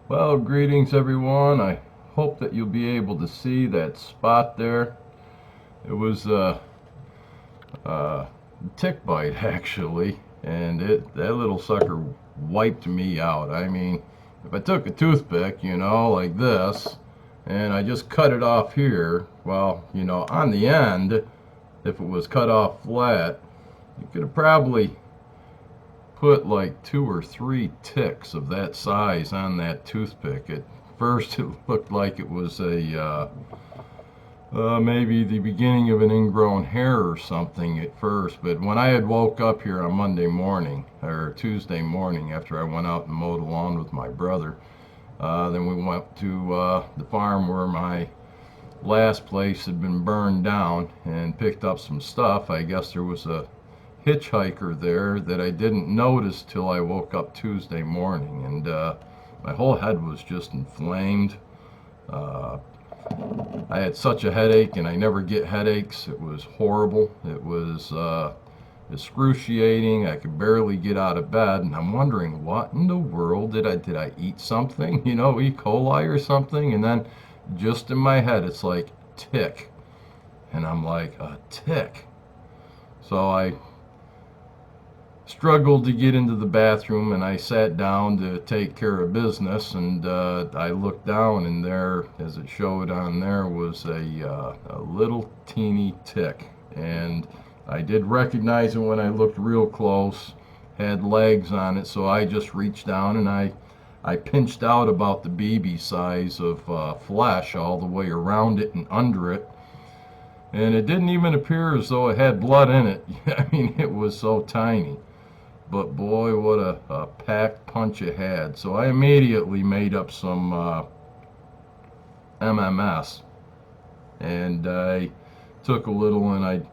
Well, greetings everyone. I hope that you'll be able to see that spot there. It was a tick bite actually, and that little sucker wiped me out. I mean, if I took a toothpick, like this, and I just cut it off here, well, on the end, if it was cut off flat, you could have probably put like 2 or 3 ticks of that size on that toothpick. At first, it looked like it was maybe the beginning of an ingrown hair or something at first. But when I had woke up here on Monday morning or Tuesday morning after I went out and mowed the lawn with my brother, then we went to the farm where my last place had been burned down and picked up some stuff. I guess there was a hitchhiker there that I didn't notice till I woke up Tuesday morning, and my whole head was just inflamed. Uh, I had such a headache, and I never get headaches. It was horrible. It was excruciating. I could barely get out of bed, and I'm wondering what in the world did I eat something? E. coli or something? And then just in my head, it's like tick, and I'm like a tick. So I struggled to get into the bathroom, and I sat down to take care of business, and I looked down, and there, as it showed on there, was a little teeny tick. And I did recognize it when I looked real close. Had legs on it, so I just reached down and I pinched out about the BB size of flesh all the way around it and under it. And it didn't even appear as though it had blood in it. I mean, it was so tiny. But boy, what a packed punch it had. So I immediately made up some MMS, and I took a little and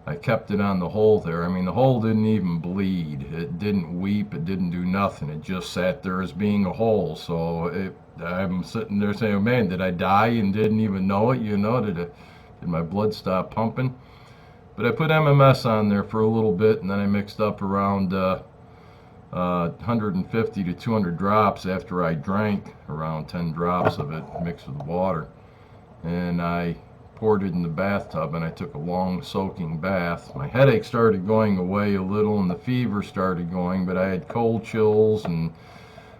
I kept it on the hole there. I mean, the hole didn't even bleed. It didn't weep. It didn't do nothing. It just sat there as being a hole. So I'm sitting there saying, oh, man, did I die and didn't even know it? Did my blood stop pumping? But I put MMS on there for a little bit, and then I mixed up around 150 to 200 drops after I drank around 10 drops of it mixed with water. And I poured it in the bathtub, and I took a long soaking bath. My headache started going away a little, and the fever started going, but I had cold chills, and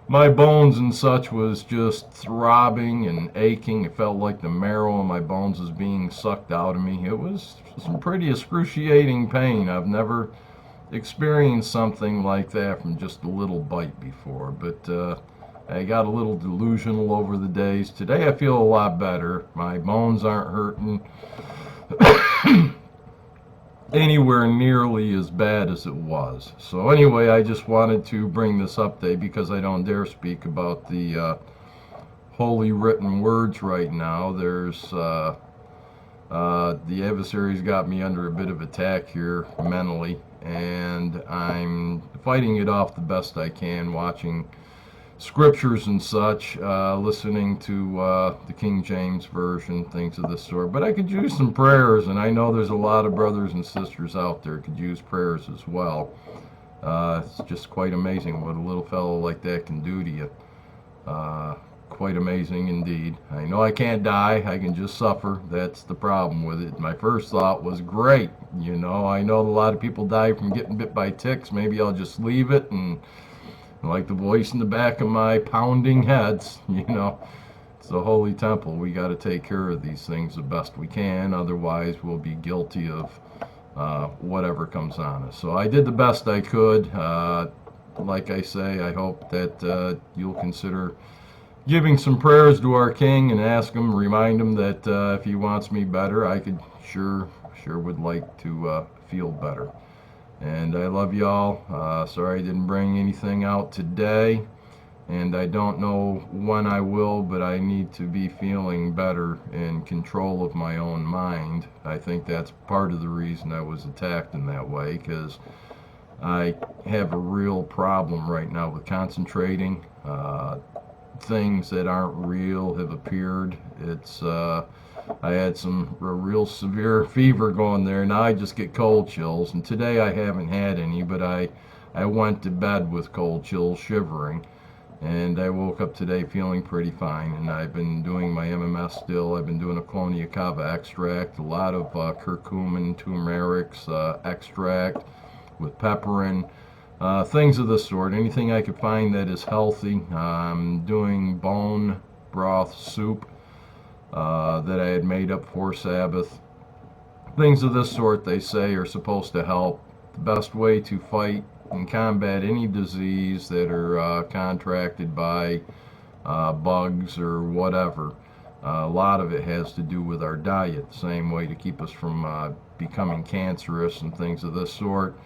my bones and such was just throbbing and aching. It felt like the marrow in my bones was being sucked out of me. It was some pretty excruciating pain. I've never experienced something like that from just a little bite before, but I got a little delusional over the days. Today I feel a lot better. My bones aren't hurting anywhere nearly as bad as it was. So anyway, I just wanted to bring this update because I don't dare speak about the holy written words right now. There's the adversary's got me under a bit of attack here mentally, and I'm fighting it off the best I can, watching scriptures and such, listening to the King James Version, things of this sort. But I could use some prayers, and I know there's a lot of brothers and sisters out there could use prayers as well. It's just quite amazing what a little fellow like that can do to you. Quite amazing indeed. I know I can't die, I can just suffer. That's the problem with it. My first thought was great. I know a lot of people die from getting bit by ticks. Maybe I'll just leave it, and like the voice in the back of my pounding heads, it's the holy temple. We got to take care of these things the best we can. Otherwise, we'll be guilty of whatever comes on us. So I did the best I could. Like I say, I hope that you'll consider giving some prayers to our King and ask him, remind him that if he wants me better, I could sure would like to feel better. And I love y'all. Sorry I didn't bring anything out today, and I don't know when I will, but I need to be feeling better in control of my own mind. I think that's part of the reason I was attacked in that way, because I have a real problem right now with concentrating. Things that aren't real have appeared. I had some real severe fever going there. Now I just get cold chills, and today I haven't had any, but I went to bed with cold chills, shivering, And I woke up today feeling pretty fine, and I've been doing my MMS still. I've been doing a Colonia Cava extract, a lot of curcumin, turmeric's extract with pepperin, things of this sort. Anything I could find that is healthy. I'm doing bone broth soup that I had made up for Sabbath. Things of this sort, they say, are supposed to help. The best way to fight and combat any disease that are contracted by bugs or whatever. A lot of it has to do with our diet, the same way to keep us from becoming cancerous and things of this sort.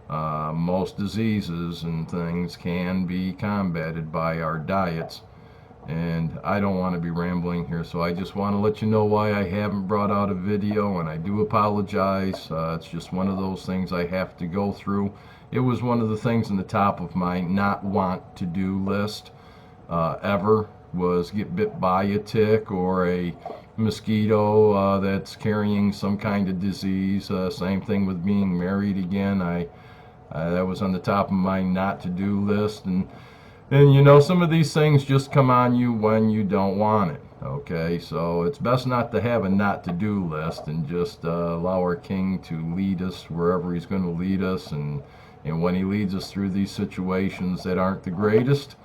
Most diseases and things can be combated by our diets. And I don't want to be rambling here, so I just want to let you know why I haven't brought out a video, and I do apologize. It's just one of those things I have to go through. It was one of the things in the top of my not want to do list ever, was get bit by a tick or a mosquito that's carrying some kind of disease. Same thing with being married again. That was on the top of my not to do list, and you know, some of these things just come on you when you don't want it. Okay, so it's best not to have a not to do list, and just allow our King to lead us wherever he's going to lead us. And when he leads us through these situations that aren't the greatest,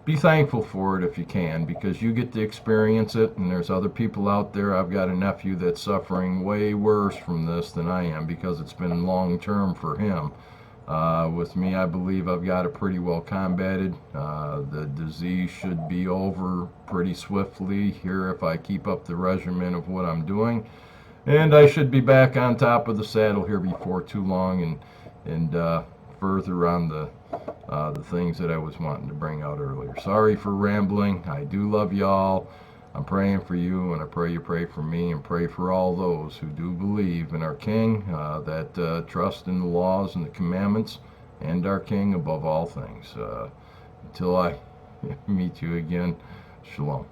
be thankful for it if you can, because you get to experience it, and there's other people out there. I've got a nephew that's suffering way worse from this than I am, because it's been long term for him. With me, I believe I've got it pretty well combated. The disease should be over pretty swiftly here if I keep up the regimen of what I'm doing, and I should be back on top of the saddle here before too long, and further on the things that I was wanting to bring out earlier. Sorry for rambling. I do love y'all. I'm praying for you, and I pray you pray for me, and pray for all those who do believe in our King, that trust in the laws and the commandments, and our King above all things. Until I meet you again, shalom.